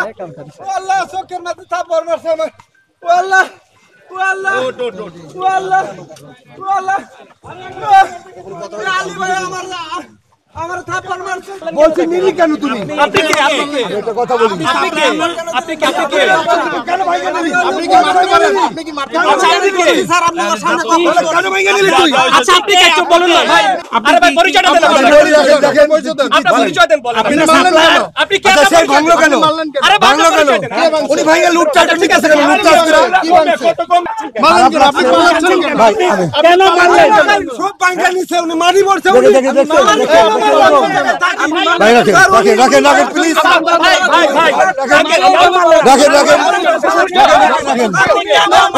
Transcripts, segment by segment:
ও আল্লাহ চোখের মাঝে থাপ্পড় মারছে আমার ও আল্লাহ ও আল্লাহ ও আল্লাহ ও আল্লাহ আলী ভাই আমার থাপ্পড় মারছে বলছি নিলি কেন তুমি আপনি কে একটা কথা বলি আপনি কে কেন ভাই আপনি কি মারতে পারেন আপনি কি মারতে পারেন আচ্ছা আপনি কে স্যার আপনার সামনে কেন ভাই নিলি তুই আচ্ছা আপনি কে একটু বলুন না ভাই আরে ভাই পরিচয়টা দেন দেখেন আপনি পরিচয় দেন বলেন আপনি সাপ্লায়ার আপনি কে আপনি ভাঙলো কেন আরে ভাঙলো কেন উনি ভাইয়া লুটচাট ঠিক আছে কেন লুটচাট করে কি বলছে মারলেন কেন আপনি মারছেন কেন ভাই কেন মারলেন সব ভাঙা নিছে উনি মারি পড়ছে উনি ভাই রাখেন প্লিজ ভাই রাখেন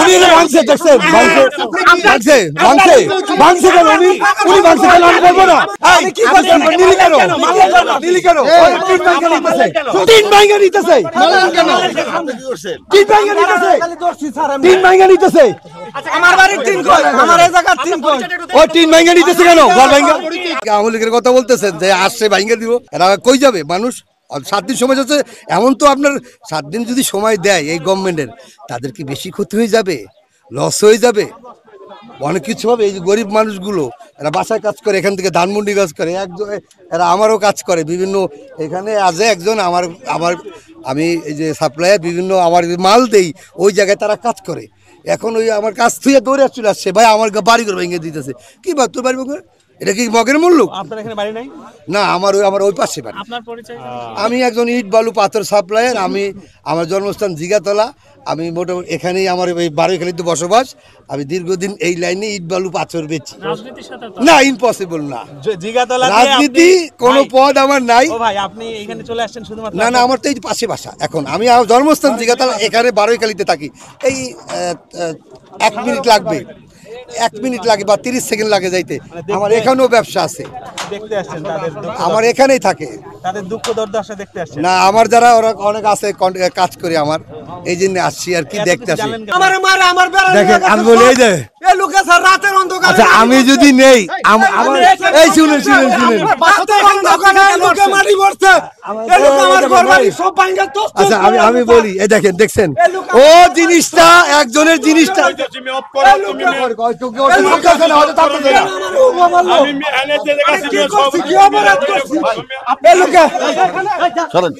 উনি ভাঙছে দেখছেন ভাঙছে কেন উনি ভাঙছে কেন আমি বলবো না কি করছেন নিলি কেন তিন ভাঙা নিতেছে তিন ভাঙা নিতেছে আমার বাড়ির তিন কই আমার এই জায়গার তিন কই ও তিন ভাঙা নিতেছে কেন ঘর ভাঙা আওয়ামী লীগের কথা বলতেছেন যে আসছে ভাঙা দিব এরা কই যাবে মানুষ 7 দিন সময় যাচ্ছে এমন তো আপনার 7 দিন যদি সময় দেয় এই গভর্নমেন্টের তাদের কি বেশি ক্ষতি হয়ে যাবে লস হয়ে যাবে অনেক কিছু হবে এই যে গরিব মানুষগুলো এরা বাসায় কাজ করে এখান থেকে ধানমন্ডি কাজ করে একজন এরা আমারও কাজ করে বিভিন্ন এখানে আজ একজন আমার আমি এই যে সাপ্লায়ার বিভিন্ন আমার মাল দেই ওই জায়গায় তারা কাজ করে এখন ওই আমার কাজ থেকে দৌড়ে চলে আসছে ভাই আমার বাড়ি করে ভেঙে দিতেছে কি বা তোর বাড়ি এটা কি মগের মূল্য আপনার এখানে বাড়ি নাই না আমার ওই পাশে বাড়ি আপনার পরিচয় আমি একজন ইট বালু পাথর সাপ্লায়ার আমি আমার জন্মস্থান জিগাতলা আমি মোটামুটি এখানেই আমার এই বারোখালীতে বসবাস আমি দীর্ঘদিন এই লাইনে ইট বালু পাথর বেচি না ইম্পসিবল না রাজনীতি কোনো পদ আমার নাই ভাই আপনি এখানে চলে আসছেন শুধুমাত্র না আমার তো এই পাশে বাসা এখন আমি আমার জন্মস্থান জিগাতলা এখানে বারোখালীতে থাকি এই 1 মিনিট লাগবে 1 মিনিট লাগে বা 30 সেকেন্ড লাগে যাইতে আমার এখানেও ব্যবসা আছে দেখতে আসছেন তাদের আমার এখানেই থাকে তাদের দুঃখ দুর্দশা দেখতে আসছেন না আমার যারা ওরা অনেক আছে কাজ করে আমার এই জন্য আসছি আর কি দেখতে আসি আমার দেখেন আমি বলি এই যে এই লোকে স্যার রাতের অন্ধকারে আচ্ছা আমি যদি নেই আমার এই শুনুন রাতের অন্ধকারে লোকে মারি পড়ছে এই লোক আমার ঘরবাড়ি সব ভাঙা তো আচ্ছা আমি বলি এই দেখেন দেখছেন ও জিনিসটা একজনের জিনিসটা তুমি অফ করো তুমি আমি এনে দিয়ে গেছি কি অপরাধ করছি এই লোকে চলেন